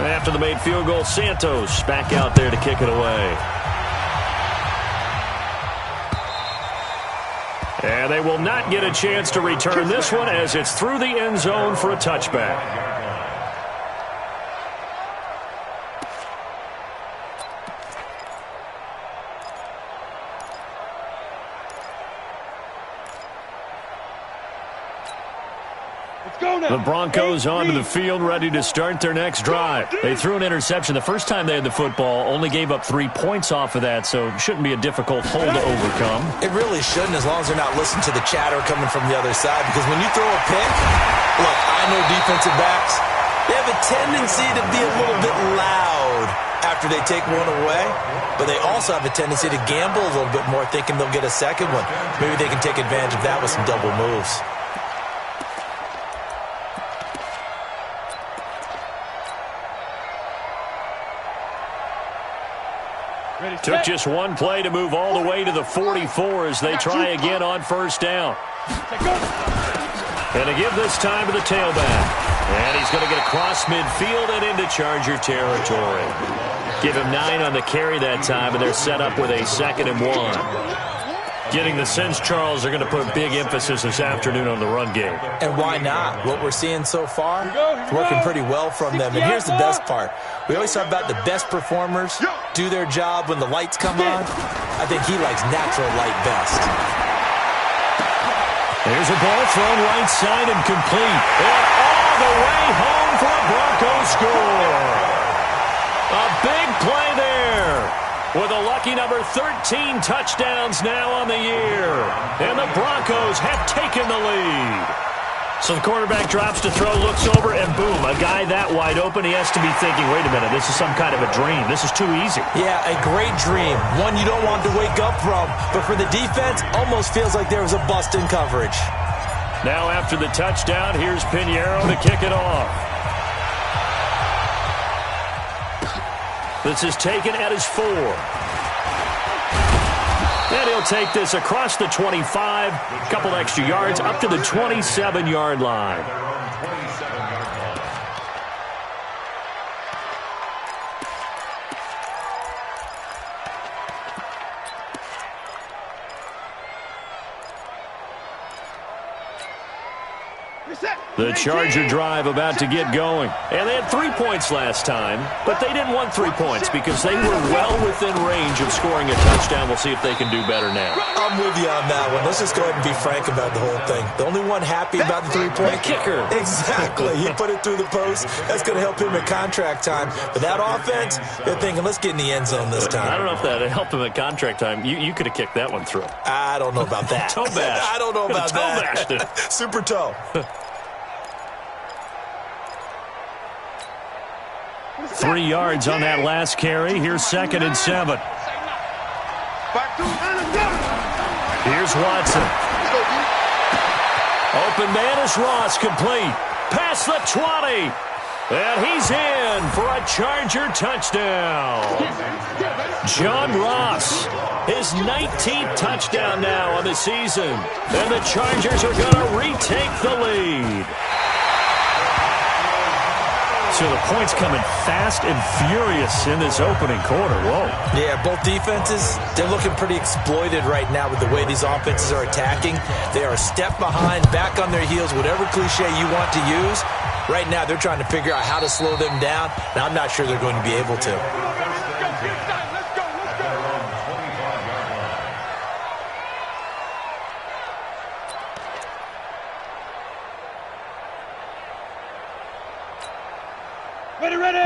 After the made field goal, Santos back out there to kick it away. And they will not get a chance to return this one as it's through the end zone for a touchback. The Broncos onto the field, ready to start their next drive. They threw an interception the first time they had the football, only gave up 3 points off of that, so it shouldn't be a difficult hole to overcome. It really shouldn't, as long as they're not listening to the chatter coming from the other side, because when you throw a pick, look, I know defensive backs, they have a tendency to be a little bit loud after they take one away, but they also have a tendency to gamble a little bit more, thinking they'll get a second one. Maybe they can take advantage of that with some double moves. Took just one play to move all the way to the 44 as they try again on first down. And to give this time to the tailback. And he's going to get across midfield and into Charger territory. Give him 9 on the carry that time, and they're set up with a 2nd and 1. Getting the sense, Charles, they're going to put big emphasis this afternoon on the run game. And why not? What we're seeing so far, it's working pretty well from them. And here's the best part. We always talk about the best performers do their job when the lights come on. I think he likes natural light best. There's a ball thrown right side and complete. And all the way home for a Broncos score. A big play there. With a lucky number 13 touchdowns now on the year. And the Broncos have taken the lead. So the quarterback drops to throw, looks over, and boom, a guy that wide open, he has to be thinking, wait a minute, this is some kind of a dream. This is too easy. Yeah, a great dream. One you don't want to wake up from. But for the defense, almost feels like there was a bust in coverage. Now after the touchdown, here's Pinheiro to kick it off. This is taken at his 4. And he'll take this across the 25, a couple extra yards, up to the 27-yard line. The Charger drive about to get going. And they had 3 points last time, but they didn't want 3 points because they were well within range of scoring a touchdown. We'll see if they can do better now. I'm with you on that one. Let's just go ahead and be frank about the whole thing. The only one happy about the 3-point kicker. Exactly. He put it through the post. That's going to help him at contract time. But that offense, they're thinking, let's get in the end zone this time. I don't know if that helped him at contract time. You could have kicked that one through. I don't know about that. Toe bash. I don't know about toe bashed it. Super toe. 3 yards on that last carry. Here's 2nd and 7. Here's Watson. Open man is Ross, complete. Past the 20. And he's in for a Charger touchdown. John Ross, his 19th touchdown now on the season. And the Chargers are going to retake the lead. So the points coming fast and furious in this opening quarter. Whoa. Yeah, both defenses, they're looking pretty exploited right now with the way these offenses are attacking. They are a step behind, back on their heels, whatever cliche you want to use. Right now, they're trying to figure out how to slow them down, and I'm not sure they're going to be able to.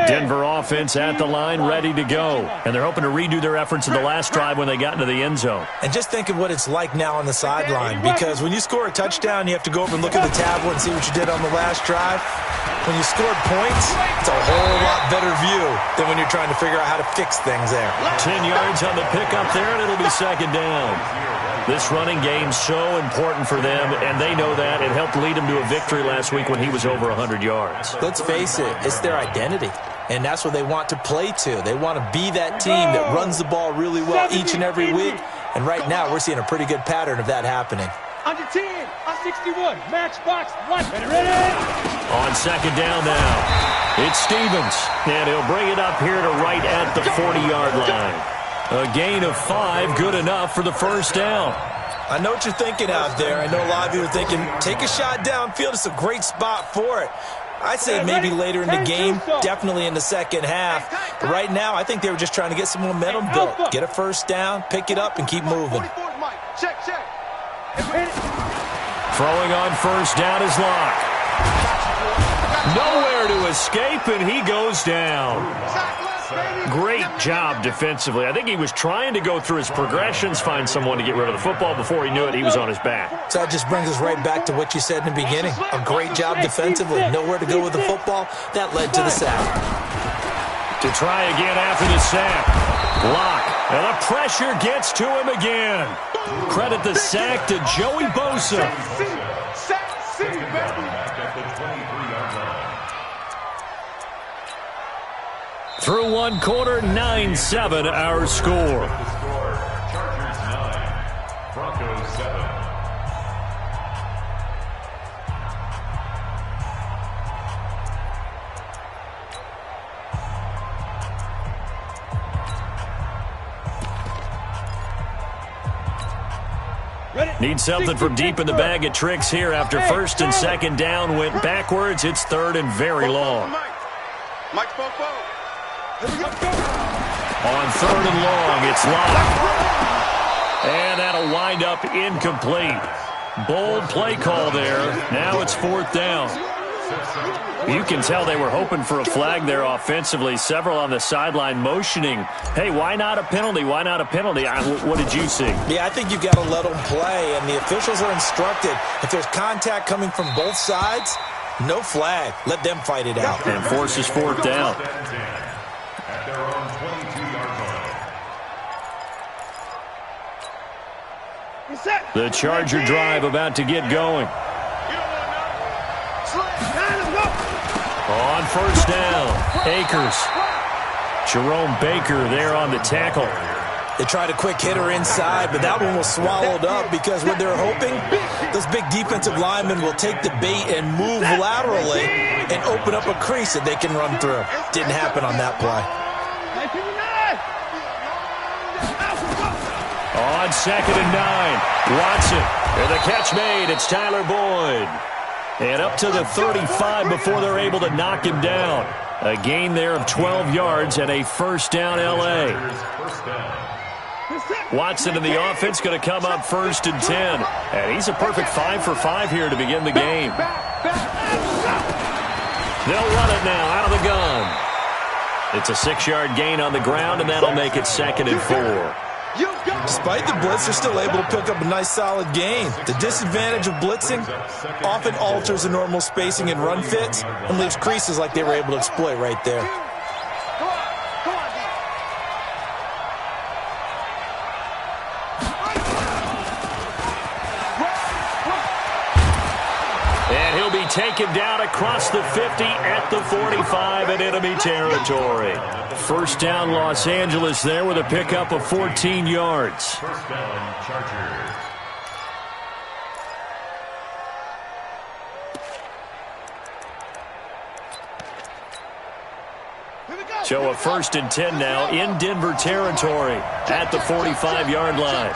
Denver offense at the line, ready to go. And they're hoping to redo their efforts in the last drive when they got into the end zone. And just think of what it's like now on the sideline, because when you score a touchdown, you have to go over and look at the tablet and see what you did on the last drive. When you scored points, it's a whole lot better view than when you're trying to figure out how to fix things there. 10 yards on the pickup there, and it'll be 2nd down. This running game's so important for them, and they know that. It helped lead them to a victory last week when he was over 100 yards. Let's face it, it's their identity, and that's what they want to play to. They want to be that team that runs the ball really well each and every week, and right now we're seeing a pretty good pattern of that happening. Under 10, on 61, matchbox, right, ready? On 2nd down now. It's Stevens, and he'll bring it up here to right at the 40-yard line. A gain of 5, good enough for the first down. I know what you're thinking out there. I know a lot of you are thinking, take a shot downfield. It's a great spot for it. I'd say maybe later in the game, definitely in the second half. But right now, I think they were just trying to get some momentum built. Get a first down, pick it up, and keep moving. Throwing on first down is Locke. Nowhere to escape, and he goes down. Great job defensively. I think he was trying to go through his progressions, find someone to get rid of the football. Before he knew it, he was on his back. So that just brings us right back to what you said in the beginning. A great job defensively. Nowhere to go with the football. That led to the sack. To try again after the sack. Locke. And the pressure gets to him again. Credit the sack to Joey Bosa. Through one quarter, 9-7 our score. Chargers 9, Broncos 7. Need something from deep in the bag of tricks here after first and second down went backwards. It's third and very long. On third and long, it's Locke. And that'll wind up incomplete. Bold play call there. Now it's fourth down. You can tell they were hoping for a flag there offensively. Several on the sideline motioning. Hey, why not a penalty? Why not a penalty? What did you see? Yeah, I think you've got to let them play, and the officials are instructed. If there's contact coming from both sides, no flag. Let them fight it out. And forces fourth down. At their own 22-yard line. The Charger drive about to get going. On first down, Akers. Jerome Baker there on the tackle. They tried a quick hitter inside, but that one was swallowed up because what they're hoping, those big defensive linemen will take the bait and move laterally and open up a crease that they can run through. Didn't happen on that play. On second and 9, Watson. And the catch made. It's Tyler Boyd. And up to the 35 before they're able to knock him down. A gain there of 12 yards and a first down L.A. Watson in the offense going to come up first and 10. And he's a perfect 5 for 5 here to begin the game. They'll run it now out of the gun. It's a 6-yard gain on the ground, and that'll make it second and 4. Despite the blitz, they're still able to pick up a nice solid gain. The disadvantage of blitzing often alters the normal spacing and run fits and leaves creases like they were able to exploit right there. And he'll be taken down across the 50 at the 45 in enemy territory. First down Los Angeles there with a pickup of 14 yards. First down, Chargers. So a first and 10 now in Denver territory at the 45-yard line.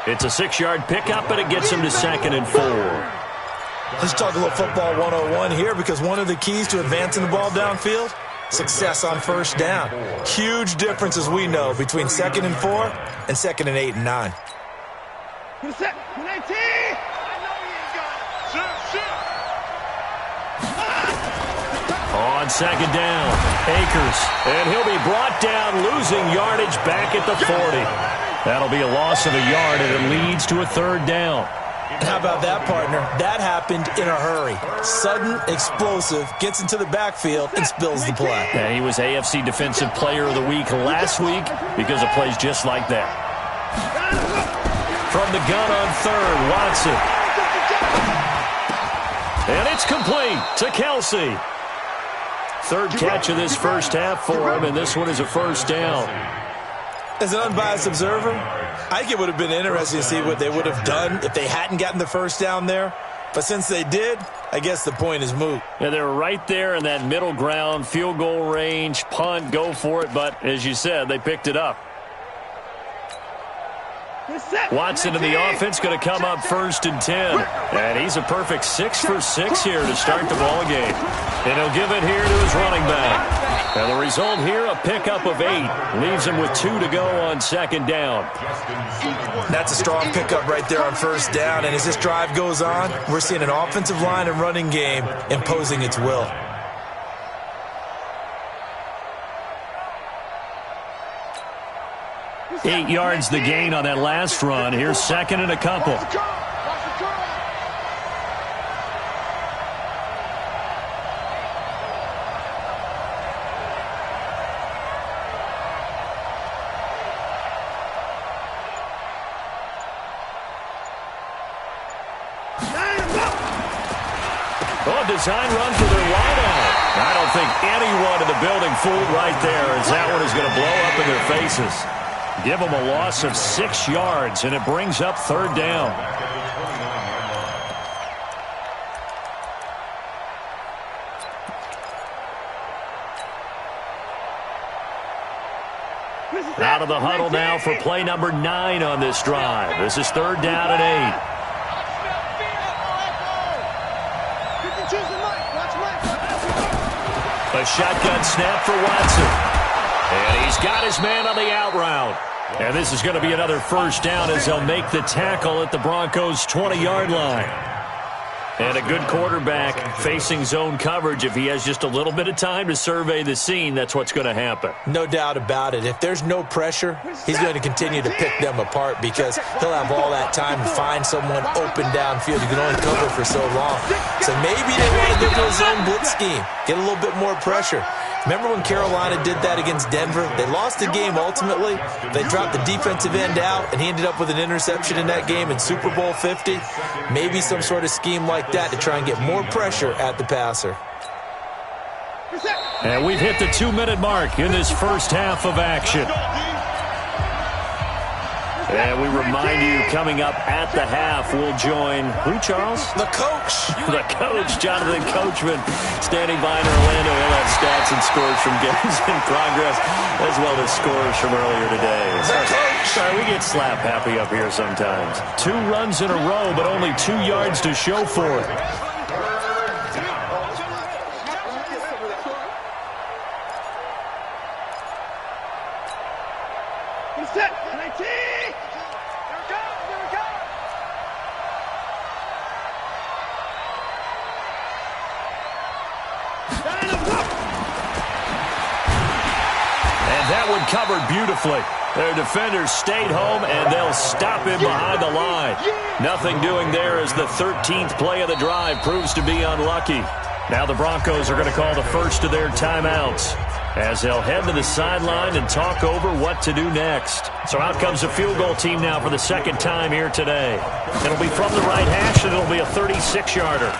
It's a 6-yard pickup, and it gets him to second and 4. Let's talk a little football 101 here, because one of the keys to advancing the ball downfield, success on first down. Huge difference, as we know, between second and 4 and second and 8 and 9. On second down, Akers, and he'll be brought down, losing yardage back at the 40. That'll be a loss of a yard, and it leads to a third down. How about that, partner? That happened in a hurry. Sudden, explosive, gets into the backfield, and spills the play. And he was AFC Defensive Player of the Week last week because of plays just like that. From the gun on third, Watson. And it's complete to Kelsey. Third catch of this first half for him, and this one is a first down. As an unbiased observer, I think it would have been interesting to see what they would have done if they hadn't gotten the first down there. But since they did, I guess the point is moot. Yeah, they were right there in that middle ground, field goal range, punt, go for it. But as you said, they picked it up. Watson in the offense going to come up 1st and 10. And he's a perfect 6 for 6 here to start the ball game. And he'll give it here to his running back. And the result here, a pickup of 8. Leaves him with 2 to go on 2nd down. That's a strong pickup right there on 1st down. And as this drive goes on, we're seeing an offensive line and running game imposing its will. Eight yards the gain on that last run. Here's 2nd and a couple. Design run for their wideout. I don't think anyone in the building fooled right there, as that one is going to blow up in their faces. Give them a loss of 6 yards, and it brings up 3rd down. Out of the huddle now for play number 9 on this drive. This is 3rd down and 8. A shotgun snap for Watson. And he's got his man on the out route. And this is going to be another 1st down as they'll make the tackle at the Broncos' 20-yard line. And a good quarterback facing zone coverage. If he has just a little bit of time to survey the scene, that's what's going to happen. No doubt about it. If there's no pressure, he's going to continue to pick them apart because he'll have all that time to find someone open downfield. You can only cover for so long. So maybe they want to go to a zone blitz scheme, get a little bit more pressure. Remember when Carolina did that against Denver? They lost the game ultimately. They dropped the defensive end out, and he ended up with an interception in that game in Super Bowl 50. Maybe some sort of scheme like that to try and get more pressure at the passer. And we've hit the 2-minute mark in this first half of action. And we remind you, coming up at the half, we'll join who, Charles? The coach. The coach, Jonathan Coachman, standing by in Orlando. He'll have stats and scores from games in progress, as well as scores from earlier today. Sorry, we get slap happy up here sometimes. 2 runs in a row, but only 2 yards to show for it. Covered beautifully. Their defenders stayed home, and they'll stop him behind the line. Nothing doing there as the 13th play of the drive proves to be unlucky. Now the Broncos are going to call the first of their timeouts as they'll head to the sideline and talk over what to do next. So out comes the field goal team now for the 2nd time here today. It'll be from the right hash, and it'll be a 36-yarder.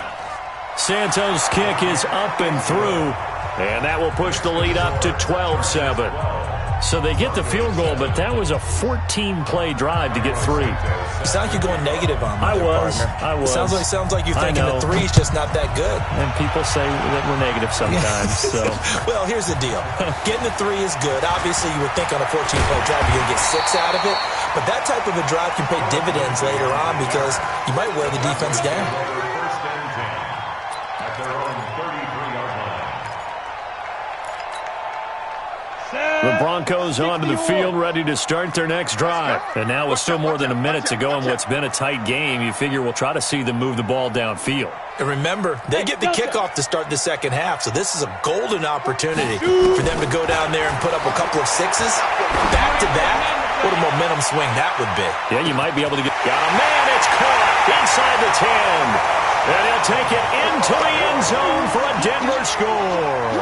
Santos' kick is up and through, and that will push the lead up to 12-7. So they get the field goal, but that was a 14-play drive to get 3. You sound like you're going negative on me. I was. Sounds like you're thinking the 3 is just not that good. And people say that we're negative sometimes. So, well, here's the deal. Getting the 3 is good. Obviously, you would think on a 14-play drive you're going to get 6 out of it. But that type of a drive can pay dividends later on because you might wear the defense down. First and 10 at their own 33-yard line. the Broncos onto the field, ready to start their next drive. And now with still more than a minute to go in what's been a tight game, you figure we'll try to see them move the ball downfield. And remember, they get the kickoff to start the second half, so this is a golden opportunity for them to go down there and put up a couple of sixes back-to-back. What a momentum swing that would be. Yeah, you might be able to get... Got a man, it's caught inside the 10. And he'll take it into the end zone for a Denver score.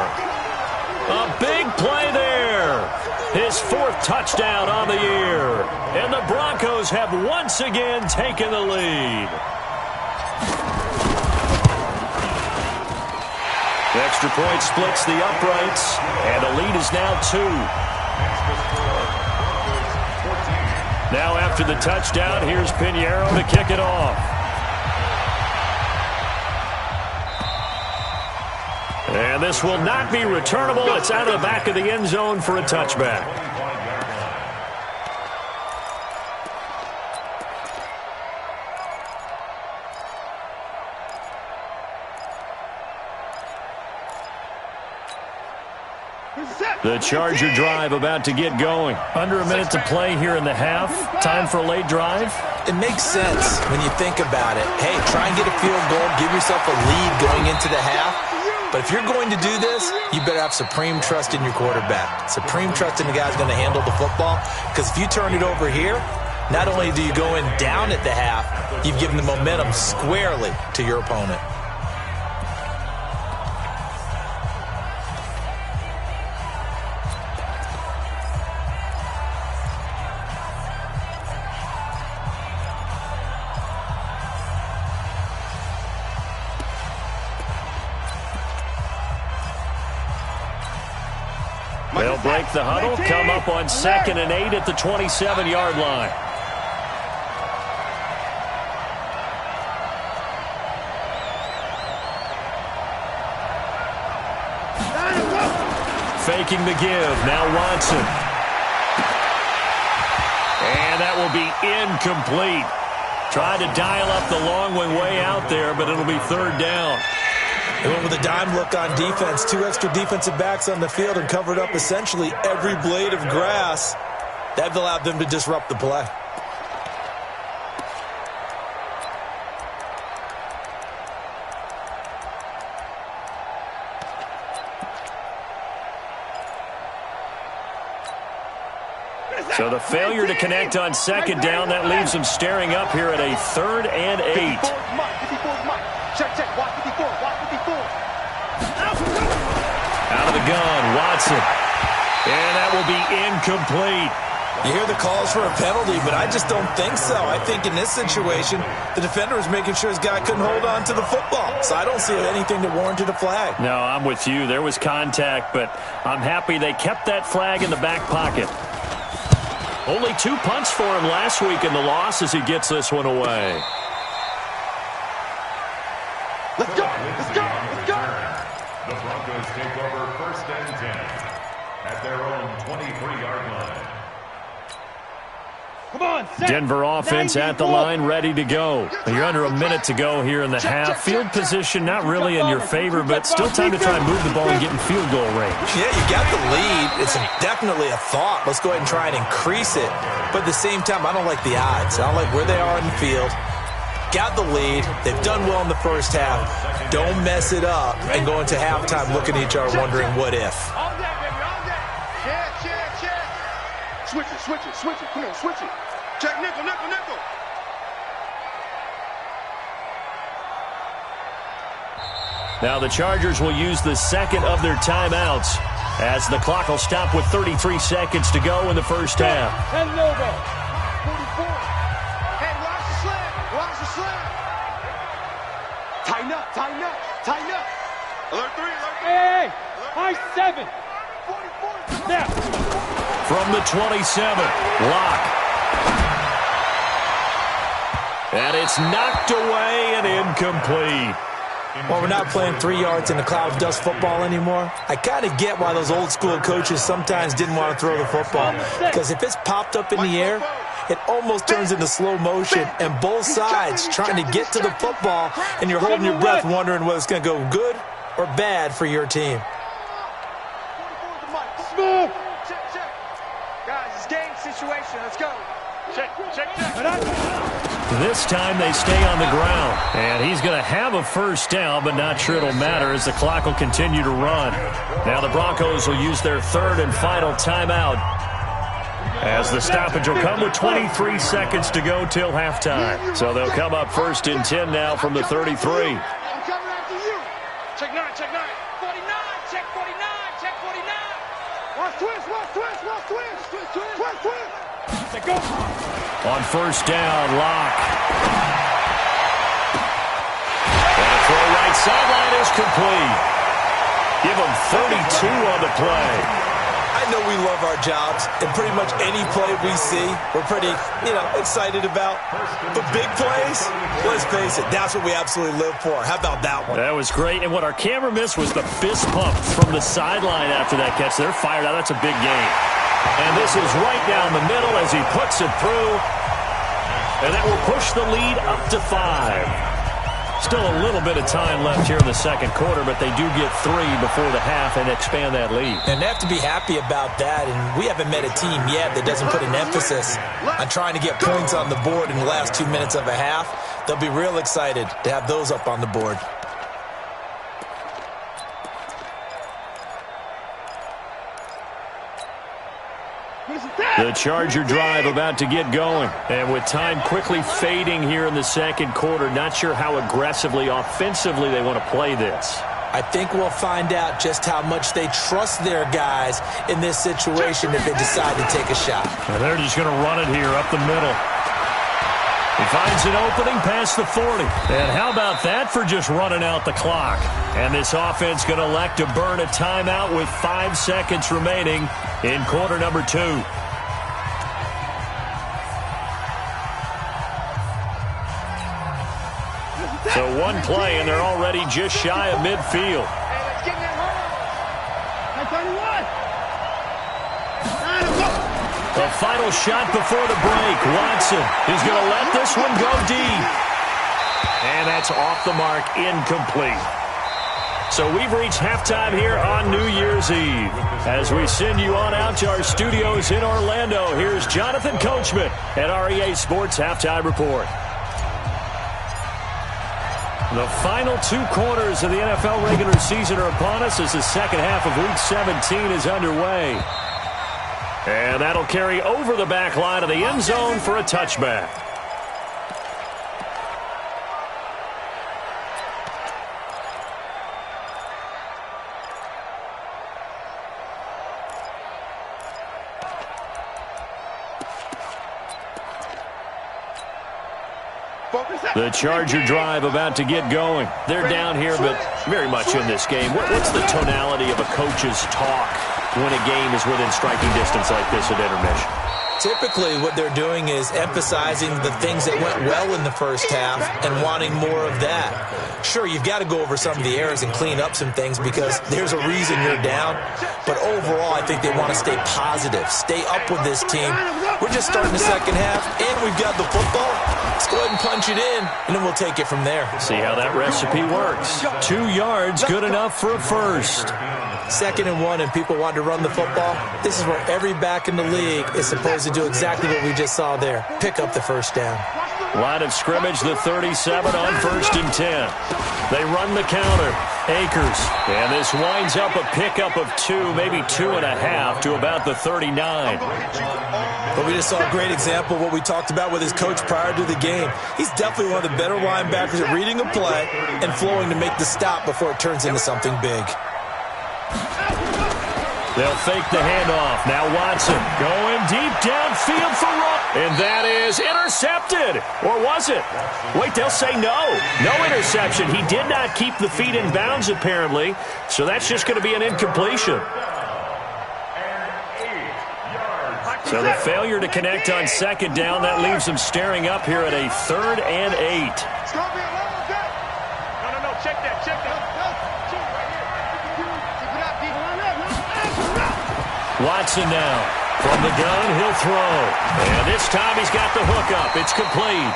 A big play there. His fourth touchdown on the year. And the Broncos have once again taken the lead. The extra point splits the uprights, and the lead is now 2. Now after the touchdown, here's Pinheiro to kick it off. And this will not be returnable. It's out of the back of the end zone for a touchback. The Charger drive about to get going. Under a minute to play here in the half. Time for a late drive. It makes sense when you think about it. Hey, try and get a field goal. Give yourself a lead going into the half. But if you're going to do this, you better have supreme trust in your quarterback. Supreme trust in the guy who's going to handle the football. Because if you turn it over here, not only do you go in down at the half, you've given the momentum squarely to your opponent. They'll break the huddle, come up on 2nd and 8 at the 27-yard line. Faking the give, now Watson. And that will be incomplete. Tried to dial up the long way out there, but it'll be 3rd down. They went with a dime look on defense. 2 extra defensive backs on the field and covered up essentially every blade of grass. That allowed them to disrupt the play. So the failure to connect on 2nd down, that leaves them staring up here at a 3rd and 8. Out of the gun, Watson. And that will be incomplete. You hear the calls for a penalty, but I just don't think so. I think in this situation, the defender was making sure his guy couldn't hold on to the football. So I don't see anything that warranted a flag. No, I'm with you. There was contact, but I'm happy they kept that flag in the back pocket. Only 2 punts for him last week in the loss as he gets this one away. Let's go! Let's go! Let's go! The Broncos take over 1st and 10 at their own 23-yard line. Come on, Denver offense at the line, ready to go. You're under a minute to go here in the half. Field position not really in your favor, but still time to try and move the ball and get in field goal range. Yeah, you got the lead. It's definitely a thought. Let's go ahead and try and increase it. But at the same time, I don't like the odds. I don't like where they are in the field. Got the lead. They've done well in the first half. Don't mess it up and go into halftime looking at each other wondering what if. All day, baby, all day. Check. Switch it. Come on, switch it. Check nickel. Now the Chargers will use the 2nd of their timeouts as the clock will stop with 33 seconds to go in the first half. 44. Hey, watch the slam. Tighten up. Alert 3. Hey, high 7. 44. Now. From the 27, Locke. And it's knocked away and incomplete. Well, we're not playing 3 yards in a cloud of dust football anymore. I kind of get why those old school coaches sometimes didn't want to throw the football. Because if it's popped up in the air, it almost turns into slow motion. And both sides trying to get to the football, and you're holding your breath wondering whether it's going to go good or bad for your team. Smooth. Check. Guys, it's game situation. Let's go. Check. This time they stay on the ground. And he's going to have a first down, but not sure it'll matter as the clock will continue to run. Now the Broncos will use their 3rd and final timeout as the stoppage will come with 23 seconds to go till halftime. So they'll come up 1st and 10 now from the 33. I'm coming after you. Check 9. 49. Check 49. Watch twist. Let's go. On 1st down, Locke. And a throw right sideline is complete. Give him 32 on the play. I know we love our jobs, and pretty much any play we see, we're pretty, excited about. But big plays, let's face it, that's what we absolutely live for. How about that one? That was great, and what our camera missed was the fist pump from the sideline after that catch. They're fired out. That's a big game. And this is right down the middle as he puts it through, and that will push the lead up to 5. Still a little bit of time left here in the second quarter, but they do get 3 before the half and expand that lead. And they have to be happy about that, and we haven't met a team yet that doesn't put an emphasis on trying to get points on the board in the last 2 minutes of a half. They'll be real excited to have those up on the board. The Charger drive about to get going. And with time quickly fading here in the second quarter, not sure how aggressively, offensively they want to play this. I think we'll find out just how much they trust their guys in this situation if they decide to take a shot. And they're just going to run it here up the middle. He finds an opening past the 40. And how about that for just running out the clock? And this offense going to elect to burn a timeout with 5 seconds remaining in quarter number 2. So one play, and they're already just shy of midfield. Hey, let's get in there, The final shot before the break. Watson is going to let this one go deep. And that's off the mark, incomplete. So we've reached halftime here on New Year's Eve. As we send you on out to our studios in Orlando, here's Jonathan Coachman at REA Sports Halftime Report. The final 2 quarters of the NFL regular season are upon us as the second half of Week 17 is underway. And that'll carry over the back line of the end zone for a touchback. The Charger drive about to get going. They're down here, but very much in this game. What's the tonality of a coach's talk when a game is within striking distance like this at intermission? Typically, what they're doing is emphasizing the things that went well in the first half and wanting more of that. Sure, you've got to go over some of the errors and clean up some things because there's a reason you're down. But overall, I think they want to stay positive, stay up with this team. We're just starting the second half, and we've got the football. Let's go ahead and punch it in, and then we'll take it from there. See how that recipe works. 2 yards, good enough for a first. 2nd and 1, and people want to run the football. This is where every back in the league is supposed to do exactly what we just saw there. Pick up the first down. Line of scrimmage, the 37 on 1st and 10. They run the counter. Akers. And this winds up a pickup of 2, maybe 2.5 to about the 39. But we just saw a great example of what we talked about with his coach prior to the game. He's definitely one of the better linebackers at reading a play and flowing to make the stop before it turns into something big. They'll fake the handoff. Now Watson going deep downfield for Rock. And that is intercepted. Or was it? Wait, they'll say no. No interception. He did not keep the feet in bounds, apparently. So that's just going to be an incompletion. So the failure to connect on 2nd down, that leaves them staring up here at a 3rd and 8. It's going to be a long day. No, check that. Watson now. From the gun, he'll throw. And this time he's got the hook up. It's complete.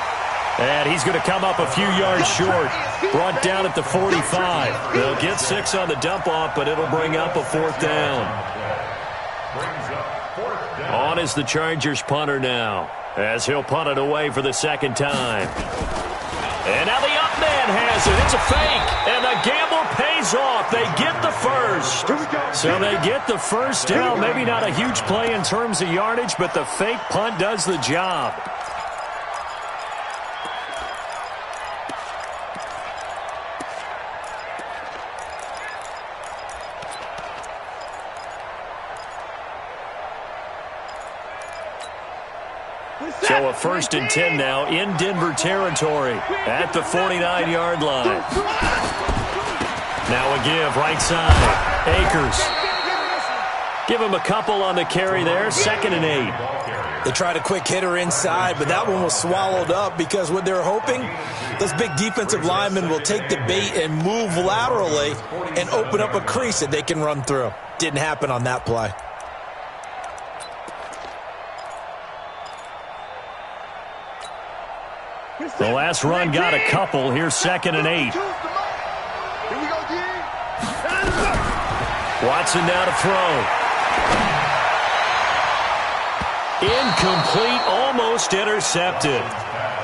And he's going to come up a few yards short. Brought down at the 45. They'll get 6 on the dump off, but it'll bring up a 4th down. On is the Chargers punter now, as he'll punt it away for the 2nd time. And now the up man has it. It's a fake. And the gamble pays off. They get the first. So they get the first down. Maybe not a huge play in terms of yardage, but the fake punt does the job. So a 1st and 10 now in Denver territory at the 49-yard line. Now a give right side. Akers. Give him a couple on the carry there, 2nd and 8. They tried a quick hitter inside, but that one was swallowed up because what they're hoping, this big defensive lineman will take the bait and move laterally and open up a crease that they can run through. Didn't happen on that play. The last run got a couple. Here's 2nd and 8. Watson now to throw. Incomplete, almost intercepted.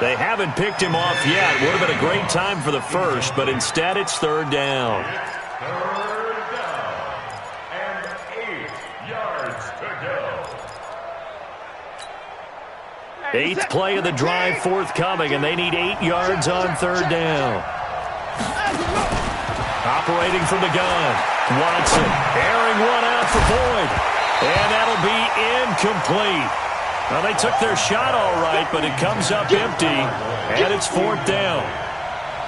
They haven't picked him off yet. Would have been a great time for the first, but instead it's 3rd down. Third down and 8 yards to go. 8th play of the drive forthcoming, and they need 8 yards on 3rd down. Operating from the gun, Watson airing one out for Boyd, and that'll be incomplete. Well, they took their shot all right, but it comes up empty, and it's 4th down.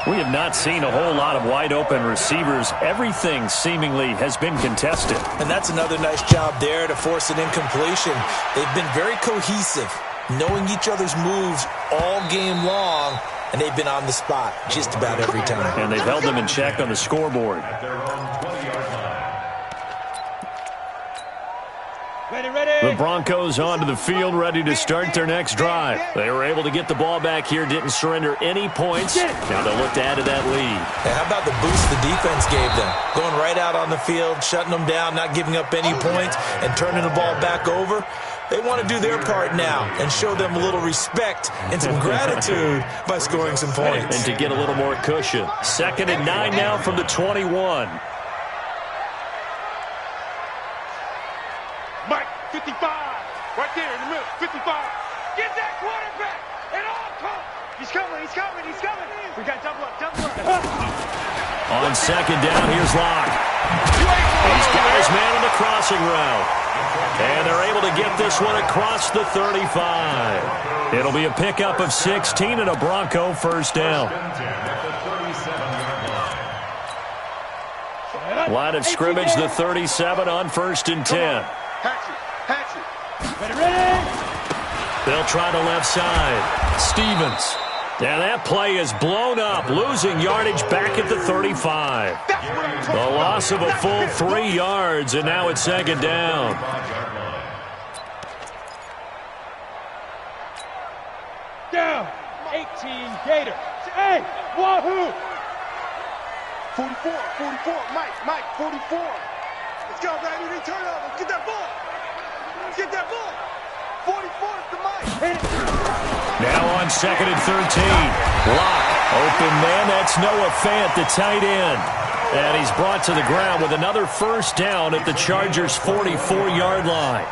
We have not seen a whole lot of wide-open receivers. Everything seemingly has been contested. And that's another nice job there to force an incompletion. They've been very cohesive, knowing each other's moves all game long, and they've been on the spot just about every time. And they've held them in check on the scoreboard. At their own 20-yard line. The Broncos onto the field, ready to start their next drive. They were able to get the ball back here, didn't surrender any points. Now they'll look to add to that lead. Hey, how about the boost the defense gave them? Going right out on the field, shutting them down, not giving up any points, and turning the ball back over. They want to do their part now and show them a little respect and some gratitude by scoring some points. And to get a little more cushion. 2nd and 9 now from the 21. Mike, 55. Right there in the middle. 55. Get that quarterback. And all come. He's coming. He's coming. He's coming. We got double up. Double up. On 2nd down, here's Locke. He's got his man on the crossing route. And they're able to get this one across the 35. It'll be a pickup of 16 and a Bronco 1st down. Line of scrimmage, the 37 on 1st and 10. They'll try the left side. Stevens. And that play is blown up, losing yardage back at the 35. The loss of a full 3 yards, and now it's 2nd down. Down. 18 Gator. Hey, wahoo. 44, 44. Mike, 44. Let's go, baby. We turn over. Get that ball. Get that ball. 44 is the Mike. Now on 2nd and 13. Locke, open man. That's Noah Fant, the tight end. And he's brought to the ground with another 1st down at the Chargers' 44-yard line.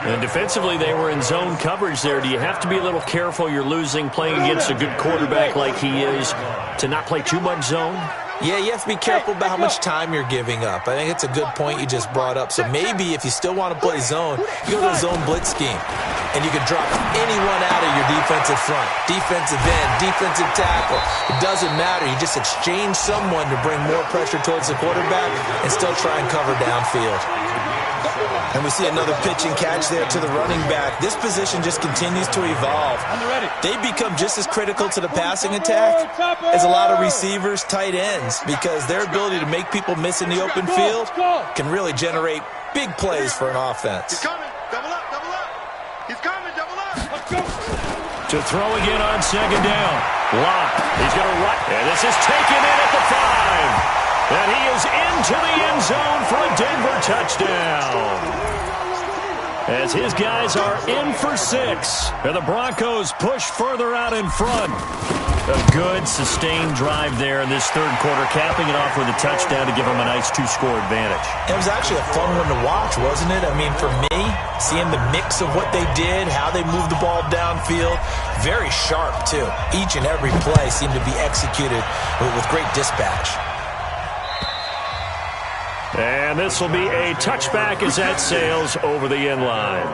And defensively, they were in zone coverage there. Do you have to be a little careful? You're losing, playing against a good quarterback like he is, to not play too much zone? Yeah, you have to be careful about how much time you're giving up. I think it's a good point you just brought up. So maybe if you still want to play zone, you go to the zone blitz scheme. And you can drop anyone out of your defensive front. Defensive end, defensive tackle. It doesn't matter. You just exchange someone to bring more pressure towards the quarterback and still try and cover downfield. And we see another pitch and catch there to the running back. This position just continues to evolve. They become just as critical to the passing attack as a lot of receivers, tight ends, because their ability to make people miss in the open field can really generate big plays for an offense. He's coming. Double up. Double up. He's coming. Double up. Let's go. To throw again on 2nd down. Locke. He's going to run. And this is taken in at the 5. And he is into the end zone for a Denver touchdown. As his guys are in for 6. And the Broncos push further out in front. A good, sustained drive there in this 3rd quarter, capping it off with a touchdown to give them a nice 2-score advantage. It was actually a fun one to watch, wasn't it? I mean, for me, seeing the mix of what they did, how they moved the ball downfield, very sharp, too. Each and every play seemed to be executed with great dispatch. And this will be a touchback as that sails over the end line.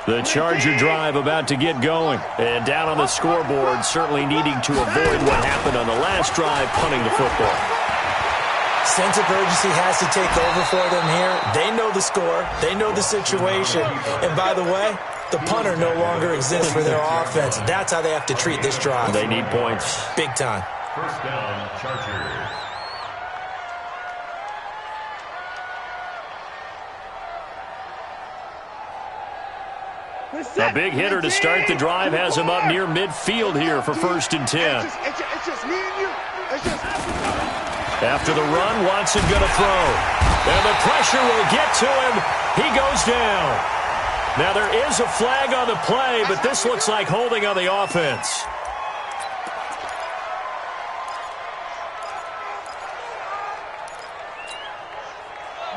The Charger drive about to get going. And down on the scoreboard, certainly needing to avoid what happened on the last drive, punting the football. Sense of urgency has to take over for them here. They know the score. They know the situation. And by the way, the punter no longer exists for their offense. That's how they have to treat this drive. They need points. Big time. First down, Chargers. A big hitter to start the drive has him up near midfield here for 1st and 10. It's just me and you. After the run, Watson going to throw. And the pressure will get to him. He goes down. Now there is a flag on the play, but this looks like holding on the offense.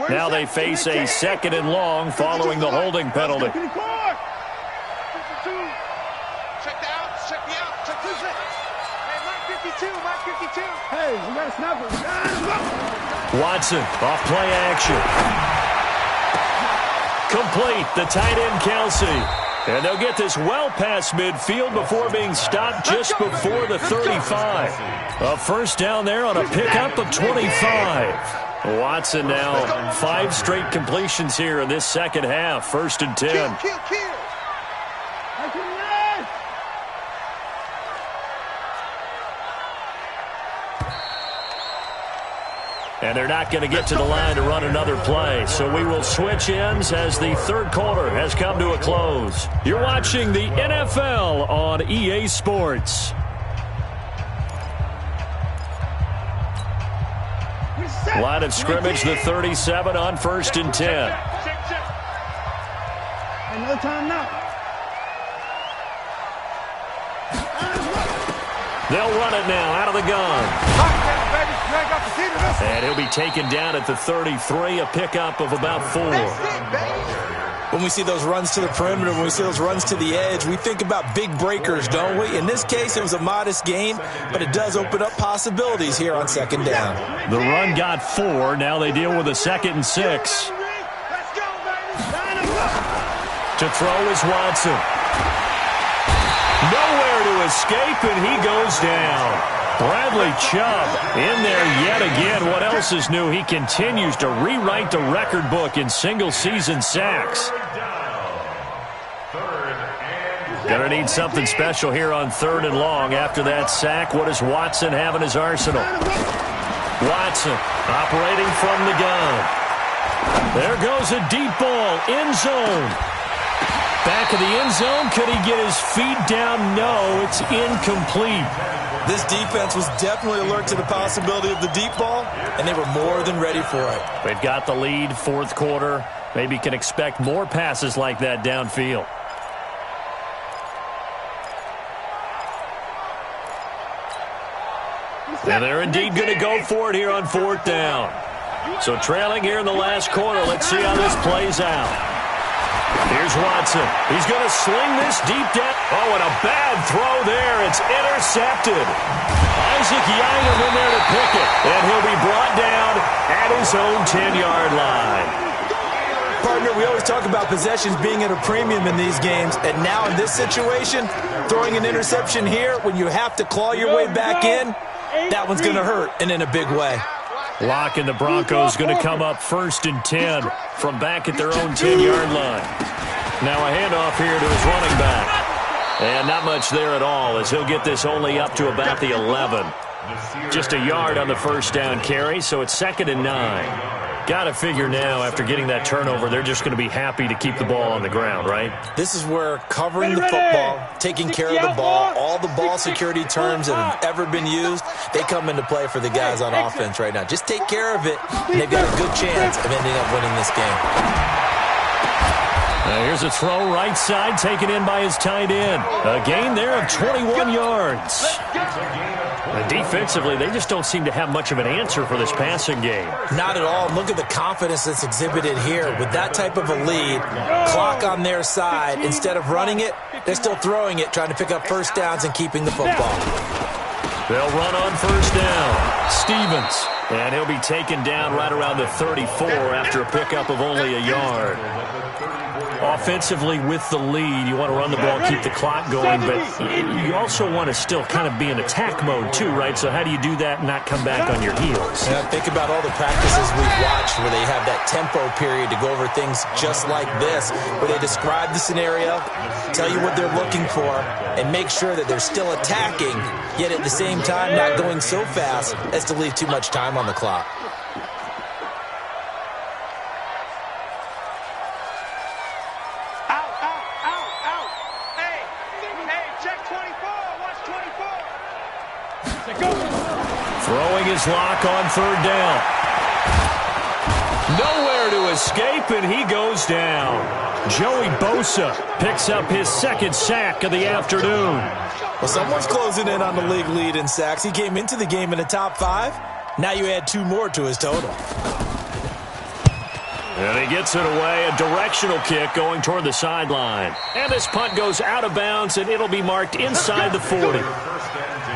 Now they face a 2nd and long following the holding penalty. Hey, we got a snapper. Watson off play action. Complete, the tight end Kelsey. And they'll get this well past midfield before being stopped just before the 35. A first down there on a pickup of 25. Watson now 5 straight completions here in this second half. 1st and 10. And they're not going to get to the line to run another play. So we will switch ends as the 3rd quarter has come to a close. You're watching the NFL on EA Sports. Line of scrimmage, the 37 on 1st and 10. Another time now. They'll run it now out of the gun. And he'll be taken down at the 33, a pickup of about 4. When we see those runs to the perimeter, when we see those runs to the edge, we think about big breakers, don't we? In this case, it was a modest gain, but it does open up possibilities here on 2nd down. The run got 4. Now they deal with a 2nd and 6. To throw is Watson. Nowhere to escape, and he goes down. Bradley Chubb in there yet again. What else is new? He continues to rewrite the record book in single-season sacks. Gonna need something special here on 3rd and long. After that sack, what does Watson have in his arsenal? Watson operating from the gun. There goes a deep ball, end zone. Back of the end zone, could he get his feet down? No, it's incomplete. This defense was definitely alert to the possibility of the deep ball, and they were more than ready for it. They've got the lead, 4th quarter. Maybe can expect more passes like that downfield. And they're indeed going to go for it here on 4th down. So trailing here in the last quarter. Let's see how this plays out. Here's Watson. He's going to sling this deep down. Oh, and a bad throw there. It's intercepted. Isaac Yinger in there to pick it. And he'll be brought down at his own 10-yard line. Partner, we always talk about possessions being at a premium in these games. And now in this situation, throwing an interception here when you have to claw your way back in, that one's going to hurt, and in a big way. Lock and the Broncos going to come up 1st and 10 from back at their own 10-yard line. Now a handoff here to his running back. And not much there at all as he'll get this only up to about the 11. Just a yard on the 1st down carry, so it's 2nd and 9. Got to figure now after getting that turnover, they're just going to be happy to keep the ball on the ground, right? This is where covering the football, taking care of the ball, all the ball security terms that have ever been used, they come into play for the guys on offense right now. Just take care of it, and they've got a good chance of ending up winning this game. Here's a throw right side taken in by his tight end. A gain there of 21 yards. And defensively, they just don't seem to have much of an answer for this passing game. Not at all. Look at the confidence that's exhibited here. With that type of a lead, clock on their side, instead of running it, they're still throwing it, trying to pick up 1st downs and keeping the football. They'll run on 1st down. Stevens. And he'll be taken down right around the 34 after a pickup of only a yard. Offensively with the lead, you want to run the ball, keep the clock going, but you also want to still kind of be in attack mode too, right? So how do you do that and not come back on your heels? Yeah, think about all the practices we've watched where they have that tempo period to go over things just like this, where they describe the scenario, tell you what they're looking for, and make sure that they're still attacking, yet at the same time not going so fast as to leave too much time on the clock. Throwing his lock on third down. Nowhere to escape, and he goes down. Joey Bosa picks up his second sack of the afternoon. Well, someone's closing in on the league lead in sacks. He came into the game in the top 5. Now you add 2 more to his total. And he gets it away, a directional kick going toward the sideline. And this punt goes out of bounds, and it'll be marked inside the 40. First and 10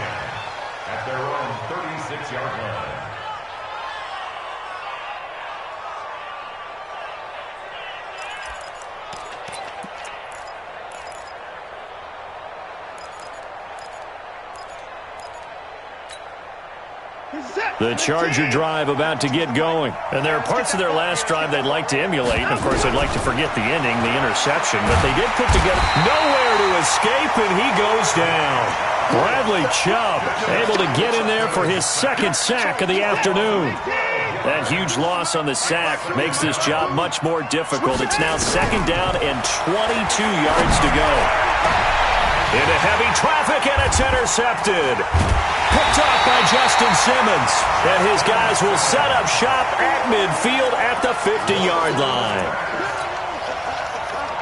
at their own 36-yard line. The Charger drive about to get going. And there are parts of their last drive they'd like to emulate. And, of course, they'd like to forget the ending, the interception. But they did put together nowhere to escape, and he goes down. Bradley Chubb able to get in there for his second sack of the afternoon. That huge loss on the sack makes this job much more difficult. It's now second down and 22 yards to go. Into heavy traffic, and it's intercepted. Picked off by Justin Simmons. And his guys will set up shop at midfield at the 50-yard line.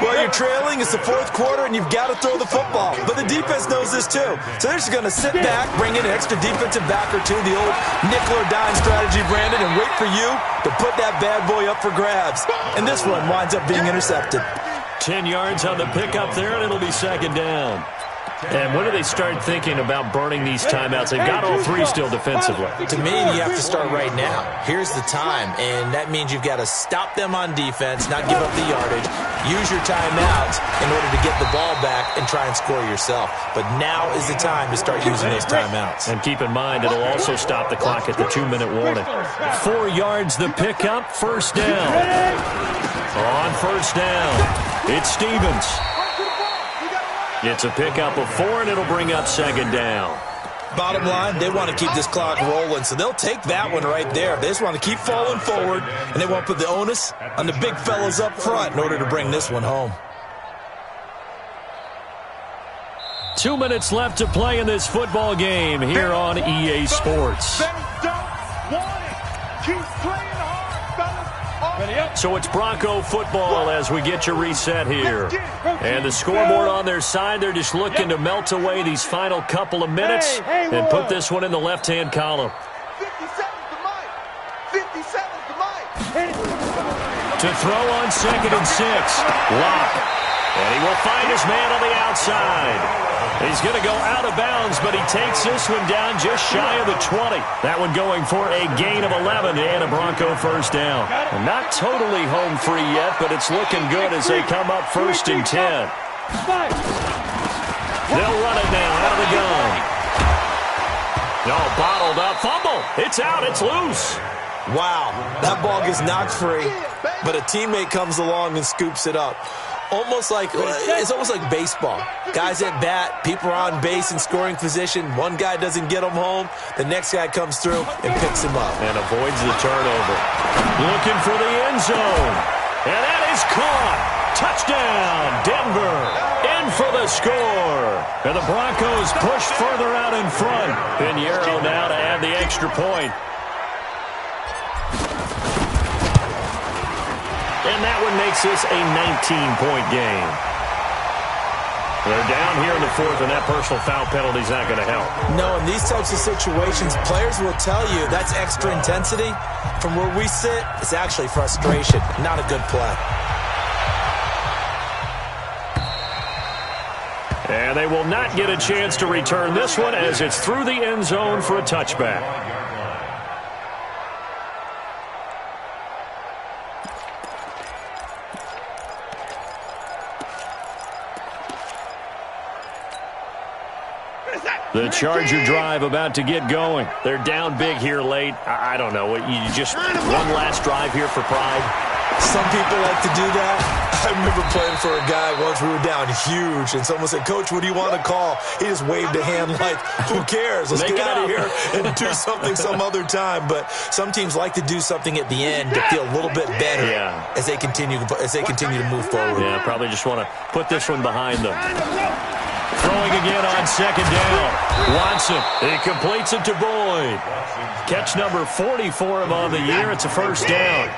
Well, you're trailing. It's the fourth quarter, and you've got to throw the football. But the defense knows this, too. So they're just going to sit back, bring in an extra defensive back or two, the old nickel or dime strategy, Brandon, and wait for you to put that bad boy up for grabs. And this one winds up being intercepted. 10 yards on the pickup there, and it'll be second down. And when do they start thinking about burning these timeouts? They've got all 3 still defensively. To me, you have to start right now. Here's the time, and that means you've got to stop them on defense, not give up the yardage, use your timeouts in order to get the ball back and try and score yourself. But now is the time to start using those timeouts. And keep in mind, it'll also stop the clock at the 2-minute warning. 4 yards the pickup, first down. On first down, it's Stevens. It's a pickup of 4, and it'll bring up second down. Bottom line, they want to keep this clock rolling, so they'll take that one right there. They just want to keep falling forward, and they want to put the onus on the big fellas up front in order to bring this one home. 2 minutes left to play in this football game here on EA Sports. They don't want it. Keep playing hard, fellas. So it's Bronco football as we get you reset here. And the scoreboard on their side, they're just looking to melt away these final couple of minutes and put this one in the left-hand column. 57's the mic. 57's the mic. To throw on second and 6. Lock. And he will find his man on the outside. He's going to go out of bounds, but he takes this one down just shy of the 20. That one going for a gain of 11 and a Bronco first down. And not totally home free yet, but it's looking good as they come up first and 10. They'll run it now out of the gun. No, bottled up. Fumble. It's out. It's loose. Wow, that ball gets knocked free, but a teammate comes along and scoops it up. It's almost like baseball. Guys at bat, people are on base in scoring position. One guy doesn't get him home. The next guy comes through and picks him up. And avoids the turnover. Looking for the end zone. And that is caught. Touchdown, Denver. In for the score. And the Broncos push further out in front. Pinheiro now to add the extra point. And that one makes this a 19-point game. They're down here in the fourth, and that personal foul penalty is not going to help. No, in these types of situations, players will tell you that's extra intensity. From where we sit, it's actually frustration, not a good play. And they will not get a chance to return this one as it's through the end zone for a touchback. The Charger drive about to get going. They're down big here late. I don't know. You just one last drive here for pride? Some people like to do that. I remember playing for a guy once. We were down huge, and someone said, "Coach, what do you want to call?" He just waved a hand like, "Who cares? Let's get out of here and do something some other time." But some teams like to do something at the end to feel a little bit better as they continue to move forward. Yeah, probably just want to put this one behind them. Throwing again on second down. Watson, he completes it to Boyd. Catch number 44 of on the year. It's a first down.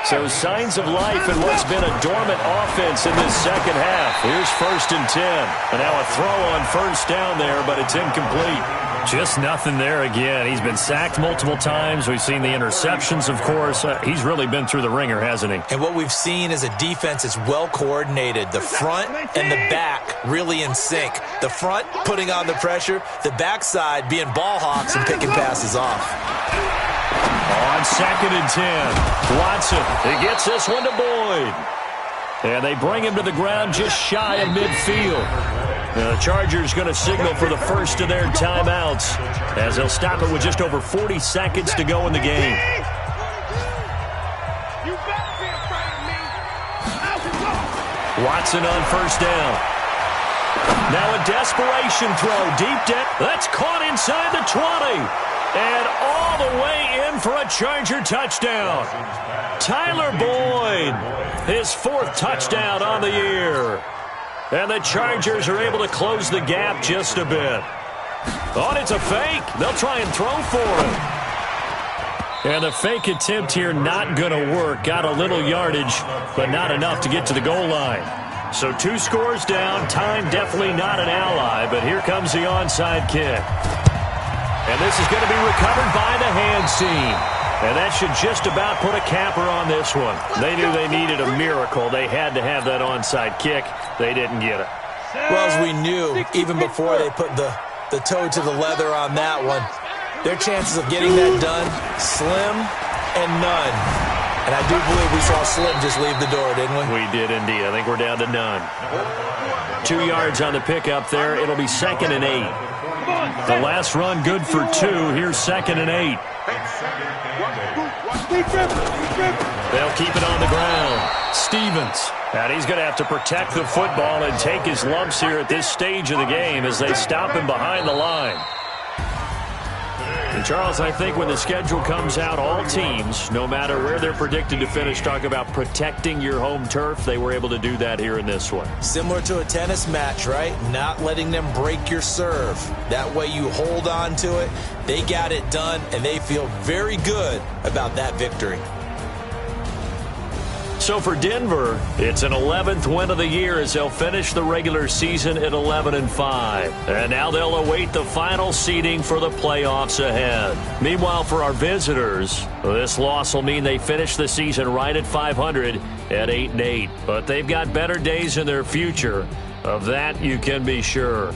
So signs of life in what's been a dormant offense in this second half. Here's 1st and 10. And now a throw on first down there, but it's incomplete. Just nothing there again. He's been sacked multiple times. We've seen the interceptions, of course. He's really been through the ringer, hasn't he? And what we've seen is a defense that's well coordinated. The front and the back really in sync. The front putting on the pressure. The backside being ball hawks and picking passes off. On 2nd and 10, Watson, he gets this one to Boyd. And they bring him to the ground just shy of midfield. Now the Chargers going to signal for the first of their timeouts as they'll stop it with just over 40 seconds to go in the game. Watson on first down. Now a desperation throw deep down. That's caught inside the 20. And all the way in for a Charger touchdown. Tyler Boyd, his 4th touchdown on the year. And the Chargers are able to close the gap just a bit. Oh, and it's a fake. They'll try and throw for it. And the fake attempt here not going to work. Got a little yardage, but not enough to get to the goal line. So 2 scores down. Time definitely not an ally, but here comes the onside kick. And this is going to be recovered by the hands team. And that should just about put a capper on this one. They knew they needed a miracle. They had to have that onside kick. They didn't get it. Well, as we knew, even before they put the toe to the leather on that one, their chances of getting that done, slim and none. And I do believe we saw Slim just leave the door, didn't we? We did indeed. I think we're down to none. 2 yards on the pickup there. It'll be 2nd and 8. The last run good for 2. Here's 2nd and 8. They'll keep it on the ground. Stevens. And he's going to have to protect the football and take his lumps here at this stage of the game as they stop him behind the line. And Charles, I think when the schedule comes out, all teams, no matter where they're predicted to finish, talk about protecting your home turf. They were able to do that here in this one. Similar to a tennis match, right? Not letting them break your serve. That way you hold on to it. They got it done, and they feel very good about that victory. So for Denver, it's an 11th win of the year as they'll finish the regular season at 11-5. And now they'll await the final seeding for the playoffs ahead. Meanwhile, for our visitors, this loss will mean they finish the season right at 500 at 8-8. But they've got better days in their future. Of that, you can be sure.